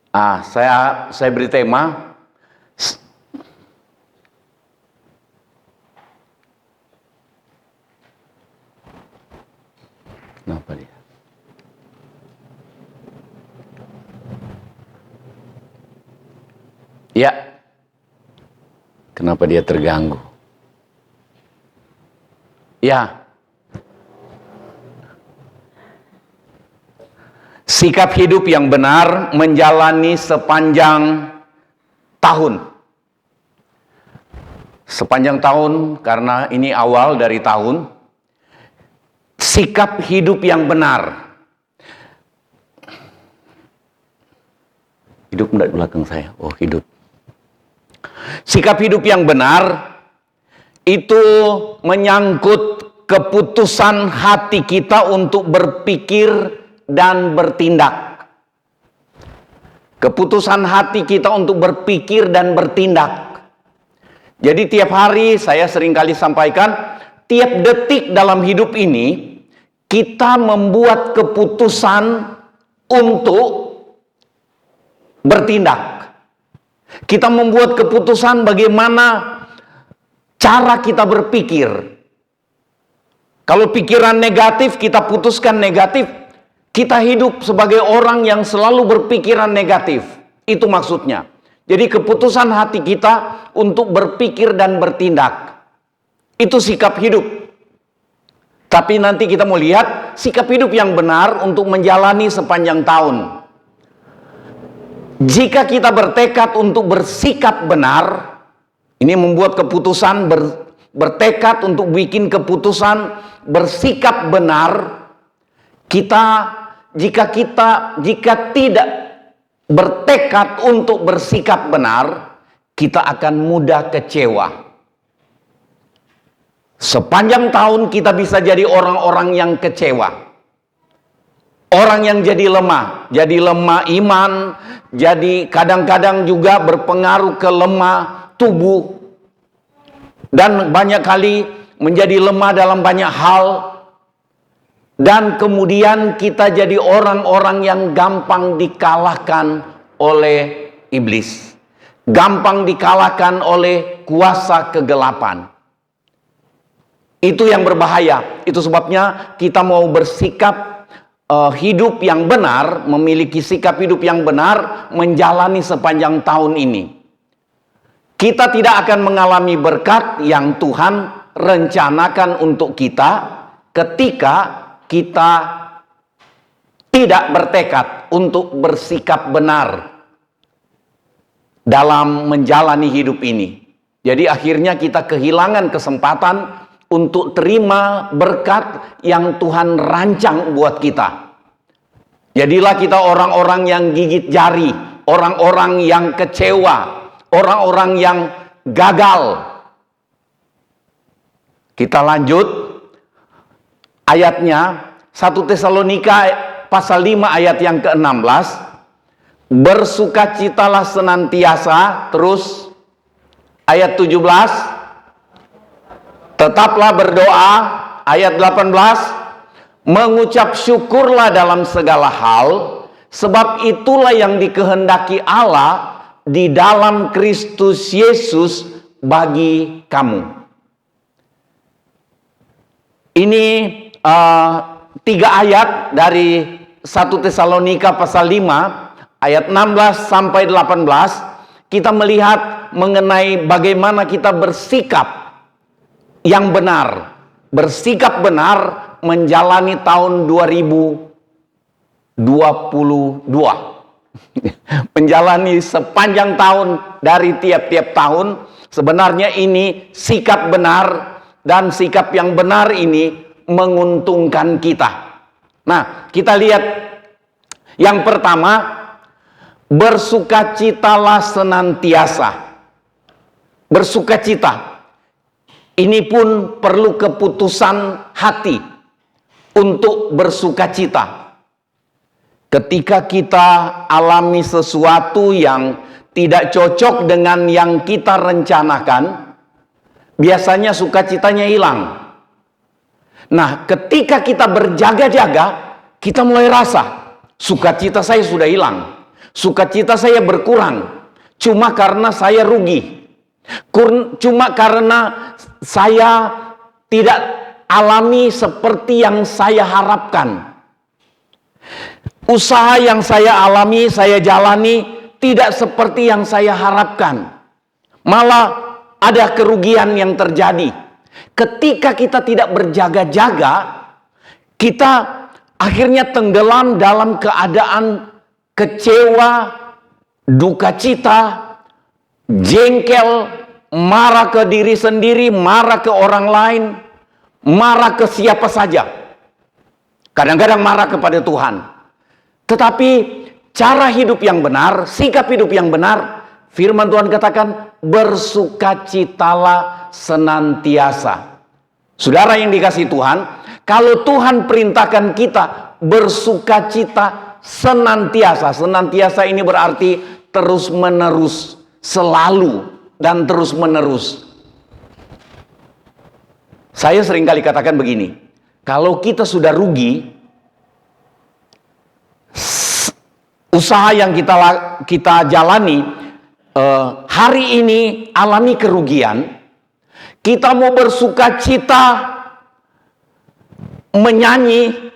Saya beri tema kenapa dia? Ya, kenapa dia terganggu? Ya, sikap hidup yang benar menjalani sepanjang tahun. Sepanjang tahun, karena ini awal dari tahun. Sikap hidup yang benar. Hidup enggak di belakang saya? Oh, hidup. Sikap hidup yang benar itu menyangkut keputusan hati kita untuk berpikir dan bertindak. Keputusan hati kita untuk berpikir dan bertindak. Jadi tiap hari saya seringkali sampaikan, tiap detik dalam hidup ini kita membuat keputusan untuk bertindak. Kita membuat keputusan bagaimana cara kita berpikir. Kalau pikiran negatif, kita putuskan negatif. Kita hidup sebagai orang yang selalu berpikiran negatif. Itu maksudnya. Jadi keputusan hati kita untuk berpikir dan bertindak. Itu sikap hidup. Tapi nanti kita mau lihat sikap hidup yang benar untuk menjalani sepanjang tahun. Jika kita bertekad untuk bersikap benar, ini membuat keputusan, bertekad untuk bikin keputusan bersikap benar, jika tidak bertekad untuk bersikap benar, kita akan mudah kecewa. Sepanjang tahun kita bisa jadi orang-orang yang kecewa. Orang yang jadi lemah iman, jadi kadang-kadang juga berpengaruh ke lemah tubuh. Dan banyak kali menjadi lemah dalam banyak hal. Dan kemudian kita jadi orang-orang yang gampang dikalahkan oleh iblis. Gampang dikalahkan oleh kuasa kegelapan. Itu yang berbahaya. Itu sebabnya kita mau bersikap hidup yang benar, memiliki sikap hidup yang benar, menjalani sepanjang tahun ini. Kita tidak akan mengalami berkat yang Tuhan rencanakan untuk kita ketika kita tidak bertekad untuk bersikap benar dalam menjalani hidup ini. Jadi akhirnya kita kehilangan kesempatan untuk terima berkat yang Tuhan rancang buat kita. Jadilah kita orang-orang yang gigit jari, orang-orang yang kecewa, orang-orang yang gagal. Kita lanjut ayatnya, 1 Tesalonika pasal 5 ayat yang ke-16. Bersukacitalah senantiasa, terus ayat 17. Tetaplah berdoa, ayat 18, mengucap syukurlah dalam segala hal, sebab itulah yang dikehendaki Allah di dalam Kristus Yesus bagi kamu. Ini 3 ayat dari 1 Tesalonika pasal 5, ayat 16 sampai 18, kita melihat mengenai bagaimana kita bersikap yang benar, bersikap benar menjalani tahun 2022. Menjalani sepanjang tahun dari tiap-tiap tahun. Sebenarnya ini sikap benar, dan sikap yang benar ini menguntungkan kita. Nah, kita lihat yang pertama, bersukacitalah senantiasa. Bersukacita. Ini pun perlu keputusan hati untuk bersukacita. Ketika kita alami sesuatu yang tidak cocok dengan yang kita rencanakan, biasanya sukacitanya hilang. Nah, ketika kita berjaga-jaga, kita mulai rasa sukacita saya sudah hilang. Sukacita saya berkurang cuma karena saya rugi. Cuma karena saya tidak alami seperti yang saya harapkan. Usaha yang saya alami, saya jalani tidak seperti yang saya harapkan. Malah ada kerugian yang terjadi. Ketika kita tidak berjaga-jaga, kita akhirnya tenggelam dalam keadaan kecewa, duka cita, jengkel, marah ke diri sendiri, marah ke orang lain, marah ke siapa saja. Kadang-kadang marah kepada Tuhan. Tetapi cara hidup yang benar, sikap hidup yang benar, firman Tuhan katakan, bersukacitalah senantiasa. Saudara yang dikasihi Tuhan, kalau Tuhan perintahkan kita bersukacita senantiasa. Senantiasa ini berarti terus menerus, selalu dan terus menerus. Saya seringkali katakan begini, kalau kita sudah rugi, usaha yang kita jalani hari ini alami kerugian, kita mau bersukacita menyanyi,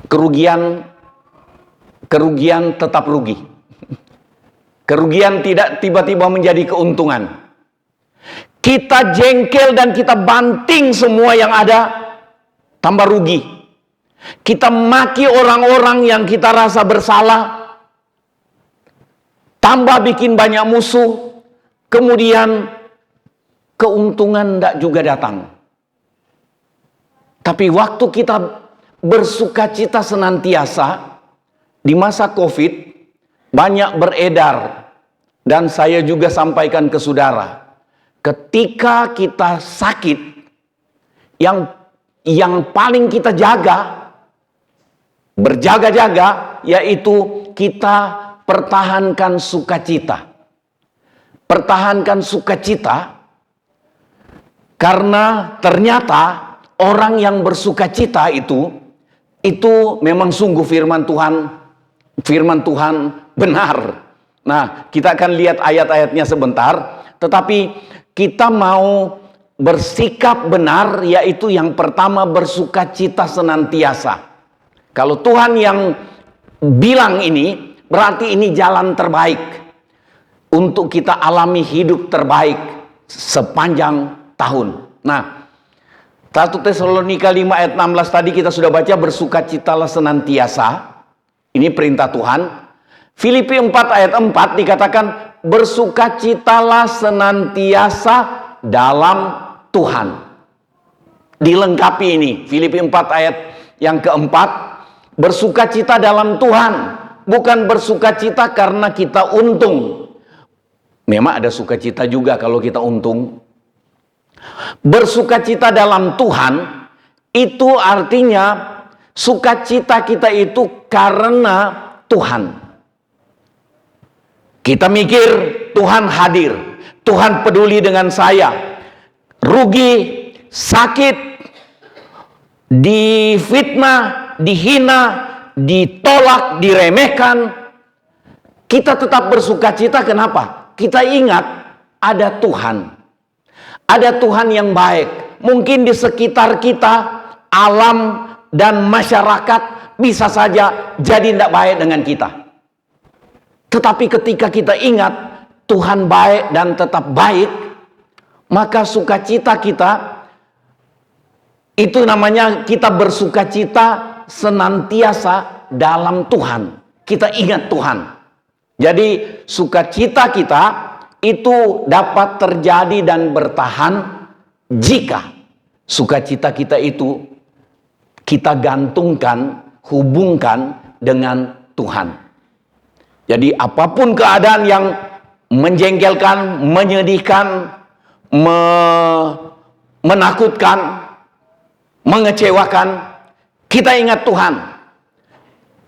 kerugian tetap rugi. Kerugian tidak tiba-tiba menjadi keuntungan. Kita jengkel dan kita banting semua yang ada, tambah rugi. Kita maki orang-orang yang kita rasa bersalah, tambah bikin banyak musuh, kemudian keuntungan tidak juga datang. Tapi waktu kita bersukacita senantiasa, di masa COVID, banyak beredar, dan saya juga sampaikan ke saudara, ketika kita sakit, yang paling kita jaga, berjaga-jaga, yaitu kita pertahankan sukacita. Pertahankan sukacita, karena ternyata orang yang bersukacita itu memang sungguh firman Tuhan benar. Nah, kita akan lihat ayat-ayatnya sebentar, tetapi kita mau bersikap benar, yaitu yang pertama bersukacita senantiasa. Kalau Tuhan yang bilang ini, berarti ini jalan terbaik untuk kita alami hidup terbaik sepanjang tahun. Nah, 1 Tesalonika 5 ayat 16 tadi kita sudah baca, bersukacitalah senantiasa. Ini perintah Tuhan. Filipi 4 ayat 4 dikatakan, bersukacitalah senantiasa dalam Tuhan. Dilengkapi ini, Filipi 4 ayat yang keempat, bersukacita dalam Tuhan, bukan bersukacita karena kita untung. Memang ada sukacita juga kalau kita untung. Bersukacita dalam Tuhan itu artinya sukacita kita itu karena Tuhan. Kita mikir Tuhan hadir, Tuhan peduli dengan saya. Rugi, sakit, difitnah, dihina, ditolak, diremehkan, kita tetap bersukacita. Kenapa? Kita ingat ada Tuhan. Ada Tuhan yang baik. Mungkin di sekitar kita, alam dan masyarakat bisa saja jadi tidak baik dengan kita. Tetapi ketika kita ingat Tuhan baik dan tetap baik, maka sukacita kita, itu namanya kita bersukacita senantiasa dalam Tuhan. Kita ingat Tuhan. Jadi sukacita kita itu dapat terjadi dan bertahan jika sukacita kita itu kita gantungkan, hubungkan dengan Tuhan. Jadi apapun keadaan yang menjengkelkan, menyedihkan, menakutkan, mengecewakan, kita ingat Tuhan.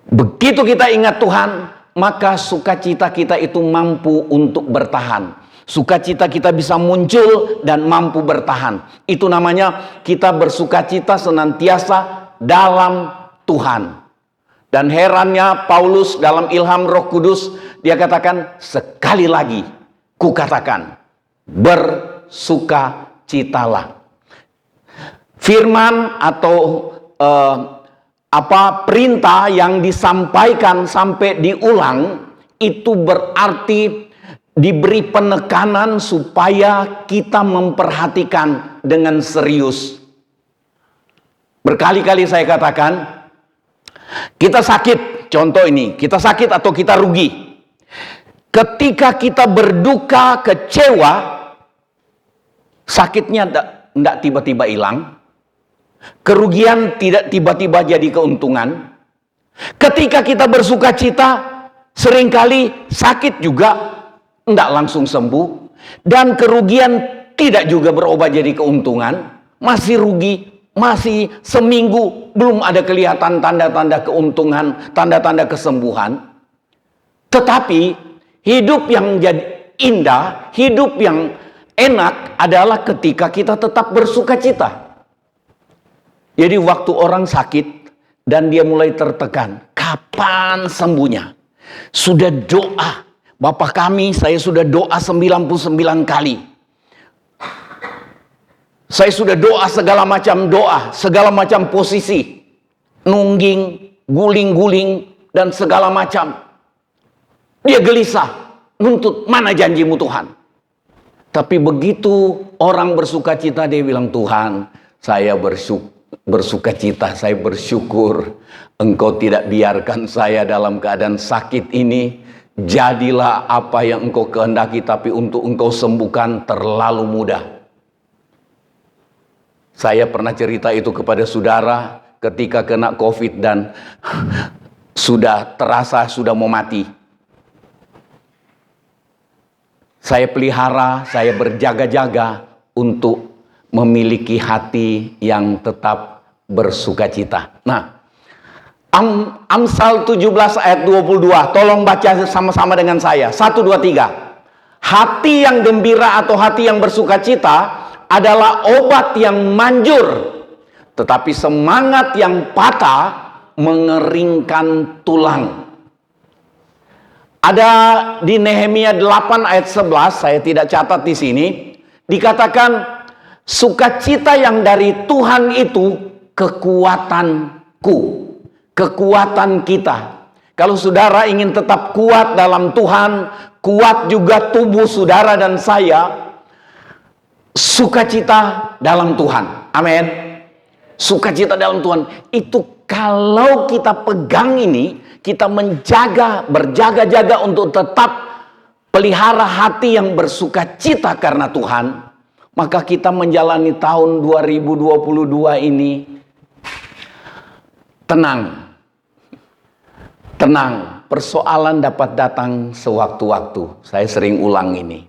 Begitu kita ingat Tuhan, maka sukacita kita itu mampu untuk bertahan. Sukacita kita bisa muncul dan mampu bertahan. Itu namanya kita bersukacita senantiasa dalam Tuhan. Dan herannya Paulus dalam ilham Roh Kudus, dia katakan, sekali lagi kukatakan, bersukacitalah. Firman atau perintah yang disampaikan sampai diulang, itu berarti diberi penekanan supaya kita memperhatikan dengan serius. Berkali-kali saya katakan, kita sakit, contoh ini, kita sakit atau kita rugi. Ketika kita berduka, kecewa, sakitnya tidak tiba-tiba hilang, kerugian tidak tiba-tiba jadi keuntungan. Ketika kita bersuka cita, seringkali sakit juga tidak langsung sembuh, dan kerugian tidak juga berubah jadi keuntungan. Masih rugi, masih seminggu belum ada kelihatan tanda-tanda keuntungan, tanda-tanda kesembuhan. Tetapi hidup yang jadi indah, hidup yang enak adalah ketika kita tetap bersuka cita. Jadi waktu orang sakit dan dia mulai tertekan, kapan sembuhnya? Sudah doa, Bapak kami, saya sudah doa 99 kali. Saya sudah doa segala macam doa, segala macam posisi. Nungging, guling-guling, dan segala macam. Dia gelisah, nuntut, mana janjimu Tuhan? Tapi begitu orang bersuka cita, dia bilang, Tuhan, saya bersuka cita, saya bersyukur Engkau tidak biarkan saya dalam keadaan sakit ini. Jadilah apa yang Engkau kehendaki, tapi untuk Engkau sembuhkan terlalu mudah. Saya pernah cerita itu kepada saudara ketika kena COVID dan sudah terasa sudah mau mati. Saya pelihara, saya berjaga-jaga untuk memiliki hati yang tetap bersukacita. Nah, Amsal 17 ayat 22. Tolong baca sama-sama dengan saya. 1, 2, 3. Hati yang gembira atau hati yang bersukacita adalah obat yang manjur. Tetapi semangat yang patah mengeringkan tulang. Ada di Nehemia 8 ayat 11, saya tidak catat di sini. Dikatakan, sukacita yang dari Tuhan itu kekuatanku. Kekuatan kita. Kalau saudara ingin tetap kuat dalam Tuhan, kuat juga tubuh saudara dan saya, sukacita dalam Tuhan. Amin. Sukacita dalam Tuhan. Itu kalau kita pegang ini, kita berjaga-jaga untuk tetap pelihara hati yang bersukacita karena Tuhan, maka kita menjalani tahun 2022 ini tenang. Tenang, persoalan dapat datang sewaktu-waktu. Saya sering ulang ini.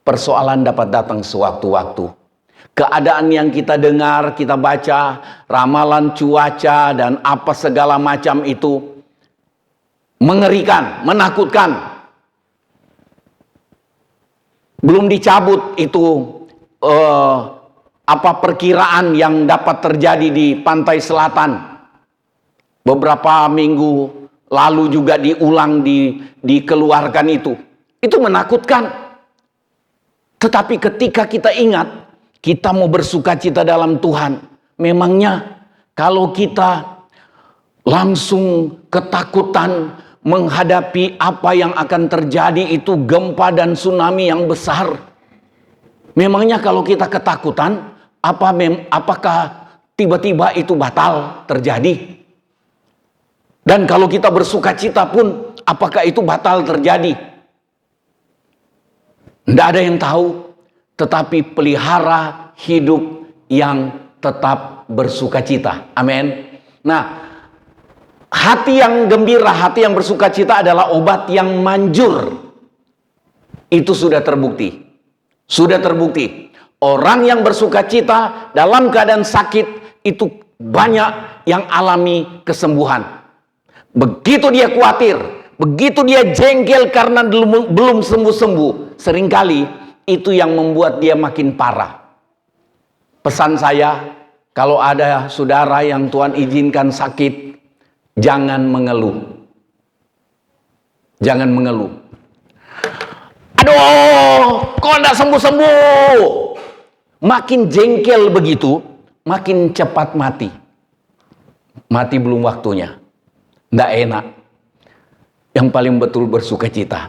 Persoalan dapat datang sewaktu-waktu. Keadaan yang kita dengar, kita baca, ramalan cuaca dan apa segala macam itu mengerikan, menakutkan. Belum dicabut itu perkiraan yang dapat terjadi di pantai selatan. Beberapa minggu lalu juga diulang, dikeluarkan itu. Itu menakutkan. Tetapi ketika kita ingat, kita mau bersukacita dalam Tuhan. Memangnya kalau kita langsung ketakutan menghadapi apa yang akan terjadi, itu gempa dan tsunami yang besar. Memangnya kalau kita ketakutan, apakah tiba-tiba itu batal terjadi? Dan kalau kita bersukacita pun, apakah itu batal terjadi? Tidak ada yang tahu. Tetapi pelihara hidup yang tetap bersukacita. Amin. Nah, hati yang gembira, hati yang bersukacita adalah obat yang manjur. Itu sudah terbukti. Sudah terbukti. Orang yang bersukacita dalam keadaan sakit, itu banyak yang alami kesembuhan. Begitu dia khawatir, begitu dia jengkel karena belum sembuh-sembuh, seringkali itu yang membuat dia makin parah. Pesan saya, kalau ada saudara yang Tuhan izinkan sakit, Jangan mengeluh. Jangan mengeluh. Aduh, kok enggak sembuh-sembuh? Makin jengkel begitu, makin cepat mati. Mati belum waktunya. Enggak enak. Yang paling betul bersukacita.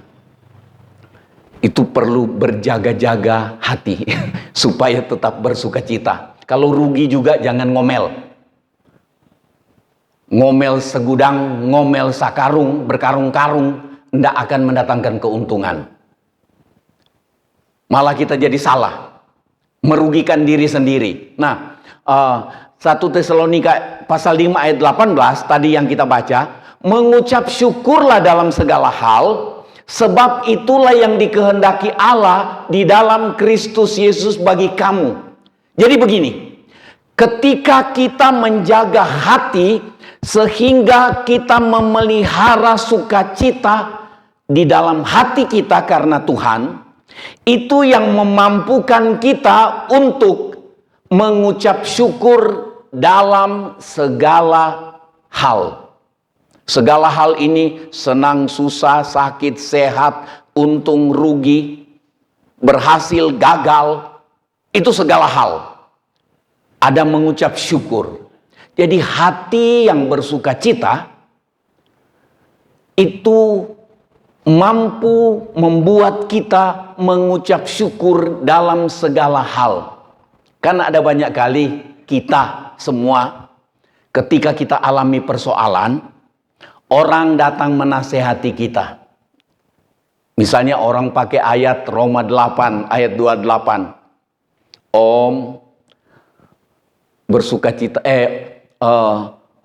Itu perlu berjaga-jaga hati supaya tetap bersukacita. Kalau rugi juga jangan ngomel. Ngomel segudang, ngomel sakarung, berkarung-karung, tidak akan mendatangkan keuntungan. Malah kita jadi salah, merugikan diri sendiri. Nah, 1 Tesalonika pasal 5 ayat 18 tadi yang kita baca, mengucap syukurlah dalam segala hal, sebab itulah yang dikehendaki Allah di dalam Kristus Yesus bagi kamu. Jadi begini, ketika kita menjaga hati sehingga kita memelihara sukacita di dalam hati kita karena Tuhan, itu yang memampukan kita untuk mengucap syukur dalam segala hal. Segala hal ini senang, susah, sakit, sehat, untung, rugi, berhasil, gagal, itu segala hal. Ada mengucap syukur. Jadi hati yang bersukacita itu mampu membuat kita mengucap syukur dalam segala hal. Karena ada banyak kali kita semua ketika kita alami persoalan, orang datang menasehati kita. Misalnya orang pakai ayat Roma 8 ayat 28. Om, bersukacita,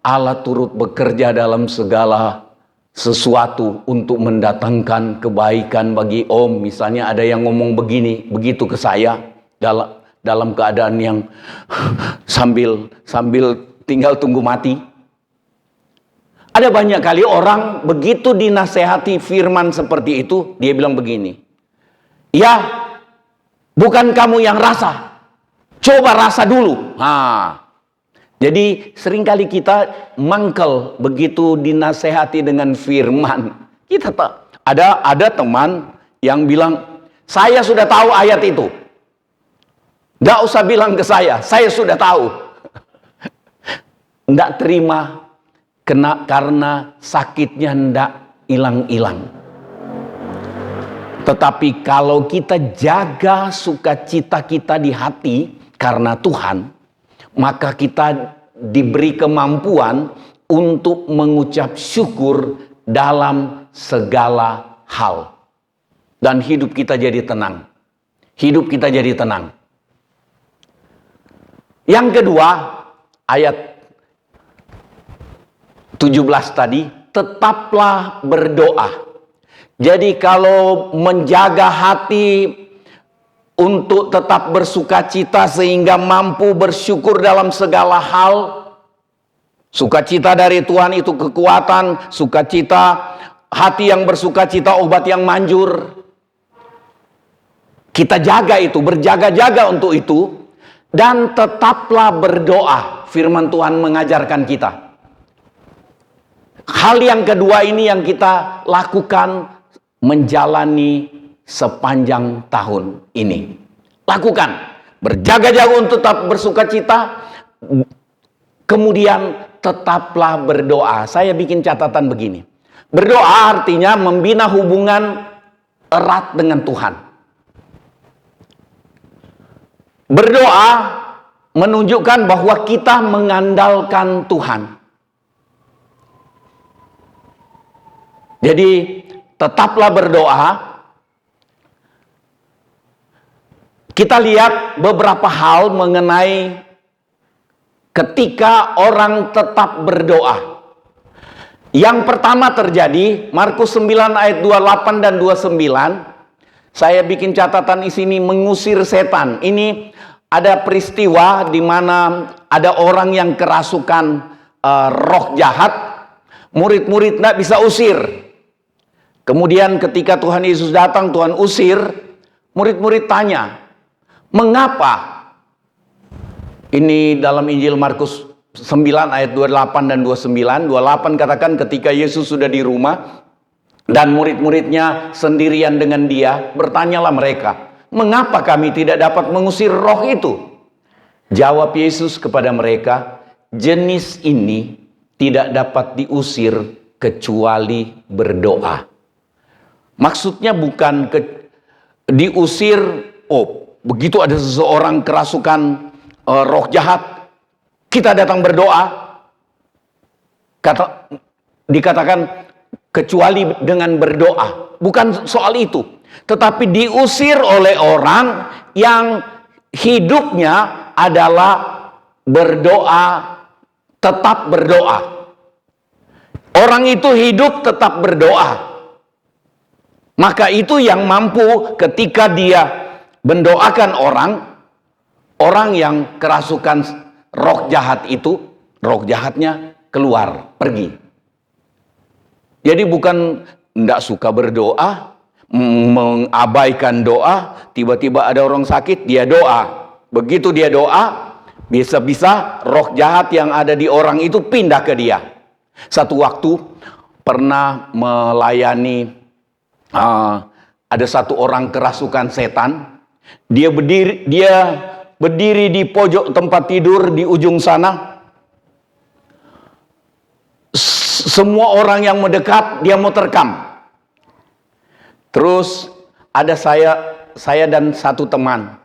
Allah turut bekerja dalam segala sesuatu untuk mendatangkan kebaikan bagi Om. Misalnya ada yang ngomong begini, begitu ke saya dalam keadaan yang sambil tinggal tunggu mati. Ada banyak kali orang begitu dinasehati firman seperti itu, dia bilang begini, ya bukan kamu yang rasa, coba rasa dulu. Jadi seringkali kita mangkel begitu dinasehati dengan firman. Kita tak ada teman yang bilang, saya sudah tahu ayat itu, nggak usah bilang ke saya sudah tahu. Nggak terima. Karena sakitnya hendak hilang-hilang. Tetapi kalau kita jaga sukacita kita di hati karena Tuhan, maka kita diberi kemampuan untuk mengucap syukur dalam segala hal. Dan hidup kita jadi tenang. Hidup kita jadi tenang. Yang kedua, ayat 17 tadi, tetaplah berdoa. Jadi kalau menjaga hati untuk tetap bersukacita sehingga mampu bersyukur dalam segala hal, sukacita dari Tuhan itu kekuatan, sukacita, hati yang bersukacita obat yang manjur. Kita jaga itu, berjaga-jaga untuk itu, dan tetaplah berdoa. Firman Tuhan mengajarkan kita. Hal yang kedua ini yang kita lakukan menjalani sepanjang tahun ini. Lakukan. Berjaga-jaga untuk tetap bersukacita. Kemudian tetaplah berdoa. Saya bikin catatan begini. Berdoa artinya membina hubungan erat dengan Tuhan. Berdoa menunjukkan bahwa kita mengandalkan Tuhan. Jadi tetaplah berdoa. Kita lihat beberapa hal mengenai ketika orang tetap berdoa. Yang pertama terjadi Markus 9 ayat 28 dan 29. Saya bikin catatan di sini, mengusir setan. Ini ada peristiwa di mana ada orang yang kerasukan roh jahat. Murid-murid tidak bisa usir. Kemudian ketika Tuhan Yesus datang, Tuhan usir, murid-murid tanya, mengapa? Ini dalam Injil Markus 9 ayat 28 dan 29. 28 katakan ketika Yesus sudah di rumah dan murid-muridnya sendirian dengan dia, bertanyalah mereka, mengapa kami tidak dapat mengusir roh itu? Jawab Yesus kepada mereka, jenis ini tidak dapat diusir kecuali berdoa. Maksudnya bukan diusir, oh begitu ada seseorang kerasukan roh jahat, kita datang berdoa. Dikatakan kecuali dengan berdoa. Bukan soal itu. Tetapi diusir oleh orang yang hidupnya adalah berdoa, tetap berdoa. Orang itu hidup tetap berdoa. Maka itu yang mampu ketika dia mendoakan orang yang kerasukan roh jahat itu, roh jahatnya keluar, pergi. Jadi bukan tidak suka berdoa, mengabaikan doa, tiba-tiba ada orang sakit, dia doa. Begitu dia doa, bisa-bisa roh jahat yang ada di orang itu pindah ke dia. Satu waktu pernah melayani, ada satu orang kerasukan setan. Dia berdiri di pojok tempat tidur di ujung sana. Semua orang yang mendekat dia mau terkam. Terus ada saya dan satu teman.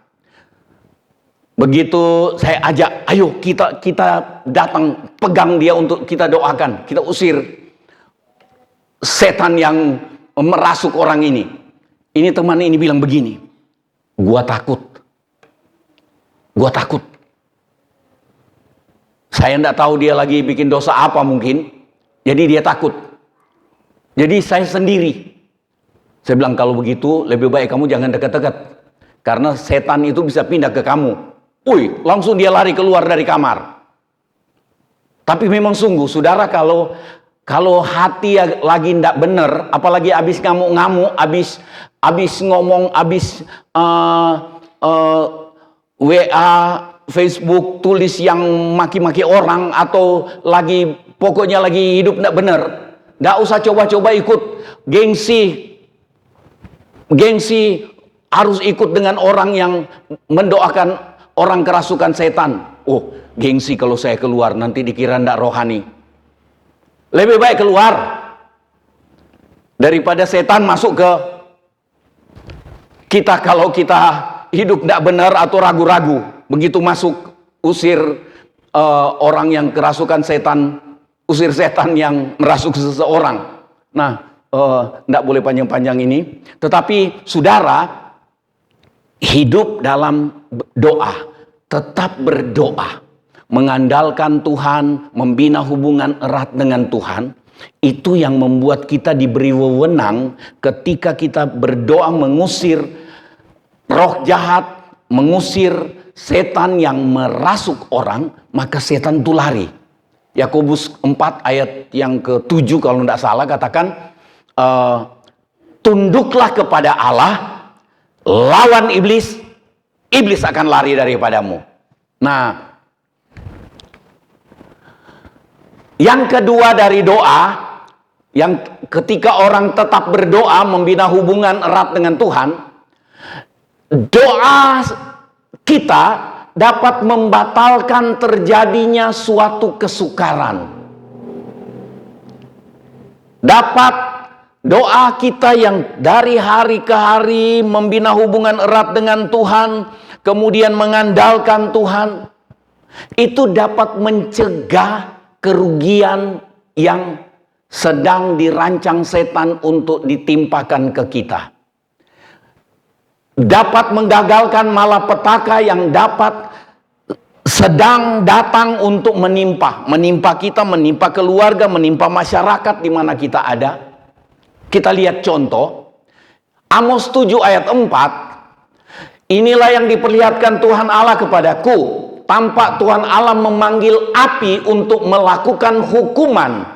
Begitu saya ajak, ayo kita datang pegang dia untuk kita doakan, kita usir setan yang merasuk orang ini. Ini teman ini bilang begini, gua takut. Saya tidak tahu dia lagi bikin dosa apa mungkin. Jadi dia takut. Jadi saya sendiri. Saya bilang kalau begitu lebih baik kamu jangan dekat-dekat. Karena setan itu bisa pindah ke kamu. Langsung dia lari keluar dari kamar. Tapi memang sungguh, saudara, kalau hati lagi tidak benar, apalagi habis ngamuk-ngamuk, habis ngomong, habis WA, Facebook, tulis yang maki-maki orang, atau pokoknya lagi hidup tidak benar, tidak usah coba-coba ikut gengsi harus ikut dengan orang yang mendoakan orang kerasukan setan. Oh, gengsi kalau saya keluar nanti dikira tidak rohani. Lebih baik keluar daripada setan masuk ke kita kalau kita hidup tidak benar atau ragu-ragu. Begitu masuk, usir orang yang kerasukan setan, usir setan yang merasuk seseorang. Nah, tidak boleh panjang-panjang ini. Tetapi saudara, hidup dalam doa, tetap berdoa, mengandalkan Tuhan, membina hubungan erat dengan Tuhan, itu yang membuat kita diberi wewenang ketika kita berdoa mengusir roh jahat, mengusir setan yang merasuk orang, maka setan itu lari. Yakobus 4 ayat yang ke-7 kalau tidak salah katakan, tunduklah kepada Allah, lawan iblis, iblis akan lari daripadamu. Nah, yang kedua dari doa, yang ketika orang tetap berdoa membina hubungan erat dengan Tuhan, doa kita dapat membatalkan terjadinya suatu kesukaran. Dapat doa kita yang dari hari ke hari membina hubungan erat dengan Tuhan, kemudian mengandalkan Tuhan, itu dapat mencegah kerugian yang sedang dirancang setan untuk ditimpakan ke kita. Dapat menggagalkan malapetaka yang dapat sedang datang untuk menimpa kita, menimpa keluarga, menimpa masyarakat di mana kita ada. Kita lihat contoh, Amos 7 ayat 4, inilah yang diperlihatkan Tuhan Allah kepadaku, tampak Tuhan Allah memanggil api untuk melakukan hukuman.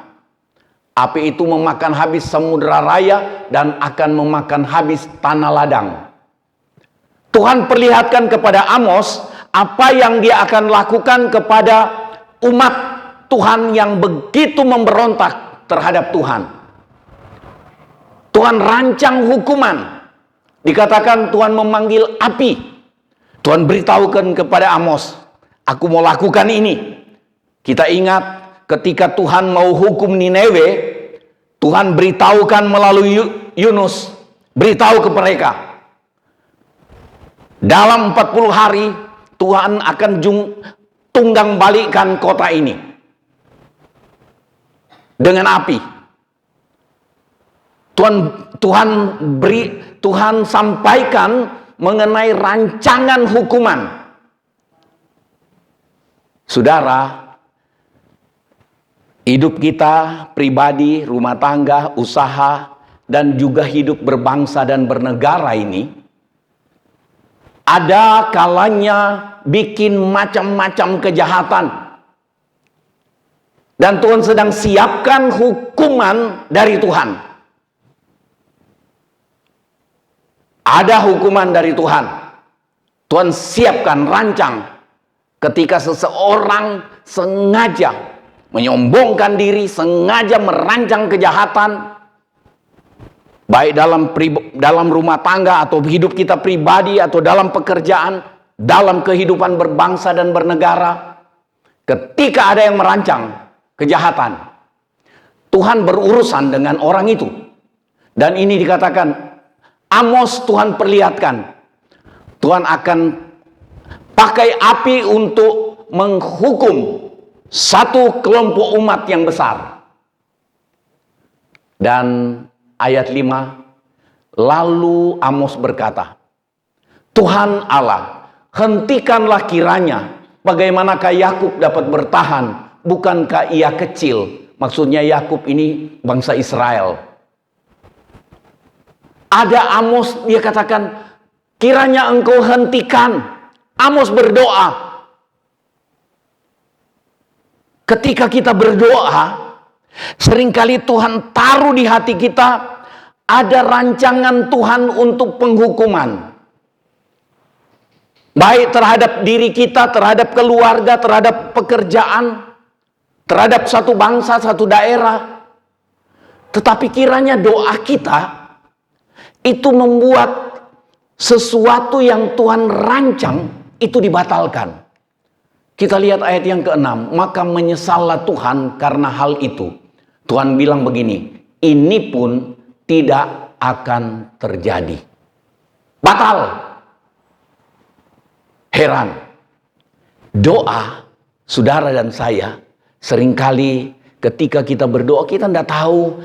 Api itu memakan habis samudera raya dan akan memakan habis tanah ladang. Tuhan perlihatkan kepada Amos apa yang dia akan lakukan kepada umat Tuhan yang begitu memberontak terhadap Tuhan. Tuhan rancang hukuman. Dikatakan Tuhan memanggil api. Tuhan beritahukan kepada Amos, aku mau lakukan ini. Kita ingat ketika Tuhan mau hukum Nineve, Tuhan beritahukan melalui Yunus, beritahu ke mereka, dalam 40 hari Tuhan akan tunggang balikkan kota ini dengan api. Tuhan sampaikan mengenai rancangan hukuman. Saudara, hidup kita pribadi, rumah tangga, usaha, dan juga hidup berbangsa dan bernegara ini, ada kalanya bikin macam-macam kejahatan. Dan Tuhan sedang siapkan hukuman dari Tuhan. Ada hukuman dari Tuhan. Tuhan siapkan, rancang. Ketika seseorang sengaja menyombongkan diri, sengaja merancang kejahatan, baik dalam rumah tangga atau hidup kita pribadi atau dalam pekerjaan, dalam kehidupan berbangsa dan bernegara. Ketika ada yang merancang kejahatan, Tuhan berurusan dengan orang itu. Dan ini dikatakan, Amos Tuhan perlihatkan, Tuhan akan pakai api untuk menghukum satu kelompok umat yang besar. Dan ayat 5, lalu Amos berkata, Tuhan Allah, hentikanlah kiranya, bagaimanakah Yakub dapat bertahan, bukankah ia kecil? Maksudnya Yakub ini bangsa Israel. Ada Amos, dia katakan, kiranya engkau hentikan. Amos berdoa. Ketika kita berdoa, seringkali Tuhan taruh di hati kita, ada rancangan Tuhan untuk penghukuman. Baik terhadap diri kita, terhadap keluarga, terhadap pekerjaan, terhadap satu bangsa, satu daerah. Tetapi kiranya doa kita itu membuat sesuatu yang Tuhan rancang itu dibatalkan. Kita lihat ayat yang ke-6. Maka menyesallah Tuhan karena hal itu. Tuhan bilang begini, ini pun tidak akan terjadi. Batal. Heran. Doa, saudara dan saya, seringkali ketika kita berdoa, kita tidak tahu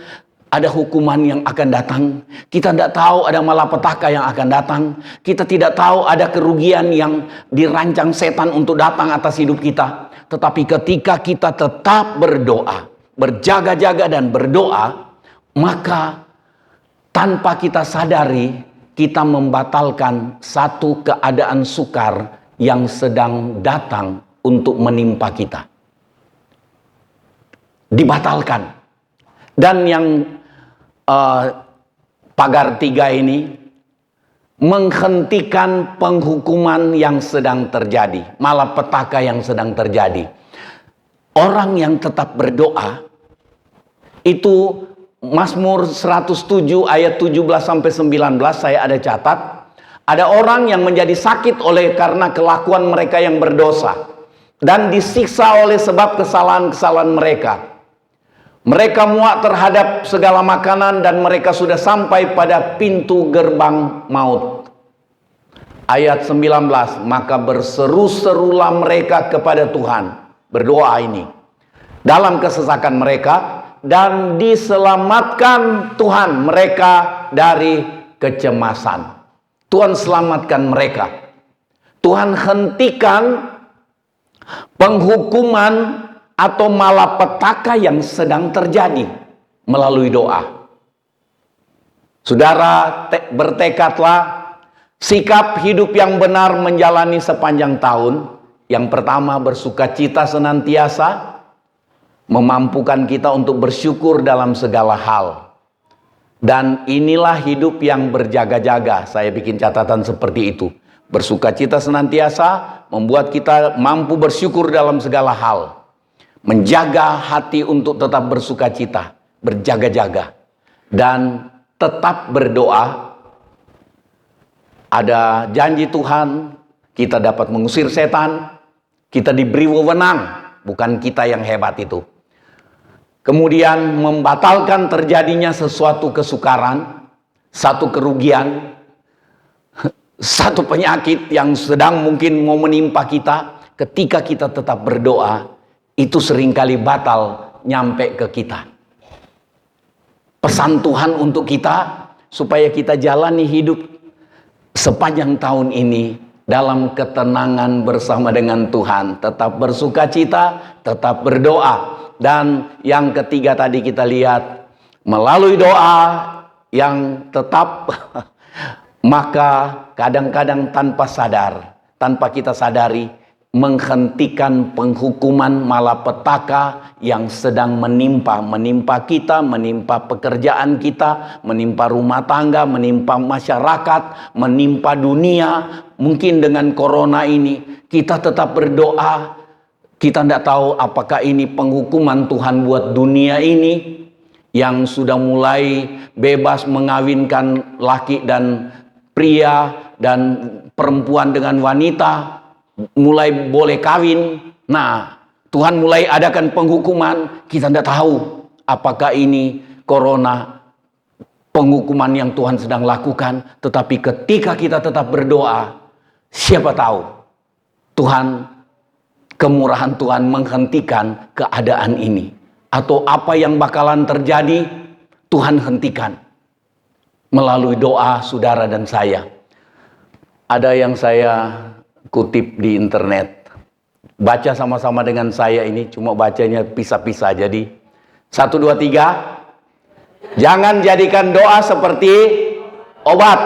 ada hukuman yang akan datang. Kita tidak tahu ada malapetaka yang akan datang. Kita tidak tahu ada kerugian yang dirancang setan untuk datang atas hidup kita. Tetapi ketika kita tetap berdoa, berjaga-jaga dan berdoa, maka tanpa kita sadari, kita membatalkan satu keadaan sukar yang sedang datang untuk menimpa kita. Dibatalkan. Dan yang pagar 3 ini menghentikan penghukuman yang sedang terjadi, malapetaka yang sedang terjadi. Orang yang tetap berdoa itu Mazmur 107 ayat 17 sampai 19 saya ada catat. Ada orang yang menjadi sakit oleh karena kelakuan mereka yang berdosa dan disiksa oleh sebab kesalahan-kesalahan mereka. Mereka muak terhadap segala makanan dan mereka sudah sampai pada pintu gerbang maut. Ayat 19, maka berseru-serulah mereka kepada Tuhan. Berdoa ini. Dalam kesesakan mereka dan diselamatkan Tuhan mereka dari kecemasan. Tuhan selamatkan mereka. Tuhan hentikan penghukuman atau malapetaka yang sedang terjadi melalui doa. Saudara, bertekadlah sikap hidup yang benar menjalani sepanjang tahun. Yang pertama, bersukacita senantiasa, memampukan kita untuk bersyukur dalam segala hal. Dan inilah hidup yang berjaga-jaga. Saya bikin catatan seperti itu. Bersukacita senantiasa membuat kita mampu bersyukur dalam segala hal. menjaga hati untuk tetap bersuka cita, berjaga-jaga, dan tetap berdoa. Ada janji Tuhan, kita dapat mengusir setan, kita diberi wewenang, bukan kita yang hebat itu. Kemudian membatalkan terjadinya sesuatu kesukaran, satu kerugian, satu penyakit yang sedang mungkin mau menimpa kita. Ketika kita tetap berdoa, itu seringkali batal nyampe ke kita. Pesan Tuhan untuk kita, supaya kita jalani hidup sepanjang tahun ini dalam ketenangan bersama dengan Tuhan. Tetap bersuka cita, tetap berdoa. Dan yang ketiga tadi kita lihat, melalui doa yang tetap, maka kadang-kadang tanpa sadar, tanpa kita sadari, menghentikan penghukuman malapetaka yang sedang menimpa kita, menimpa pekerjaan kita, menimpa rumah tangga, menimpa masyarakat, menimpa dunia. Mungkin dengan corona ini kita tetap berdoa. Kita tidak tahu apakah ini penghukuman Tuhan buat dunia ini yang sudah mulai bebas mengawinkan laki dan pria dan perempuan dengan wanita, mulai boleh kawin. Nah, Tuhan mulai adakan penghukuman. Kita tidak tahu apakah ini corona, penghukuman yang Tuhan sedang lakukan. Tetapi ketika kita tetap berdoa, siapa tahu Tuhan, kemurahan Tuhan menghentikan keadaan ini. Atau apa yang bakalan terjadi, Tuhan hentikan melalui doa saudara dan saya. Ada yang saya kutip di internet. Baca sama-sama dengan saya ini, cuma bacanya pisah-pisah. Jadi 1, 2, 3. Jangan jadikan doa seperti obat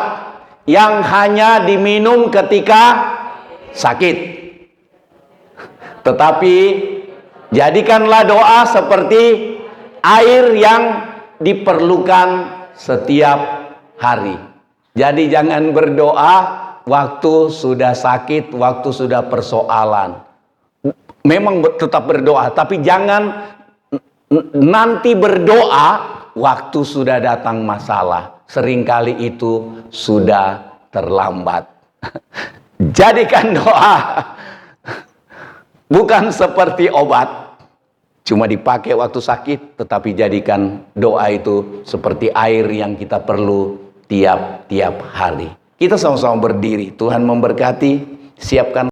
yang hanya diminum ketika sakit. Tetapi jadikanlah doa seperti air yang diperlukan setiap hari. Jadi jangan berdoa waktu sudah sakit, waktu sudah persoalan. Memang tetap berdoa, tapi jangan nanti berdoa waktu sudah datang masalah. Seringkali itu sudah terlambat. Jadikan doa bukan seperti obat, cuma dipakai waktu sakit, tetapi jadikan doa itu seperti air yang kita perlu tiap-tiap hari. Kita sama-sama berdiri. Tuhan memberkati. Siapkan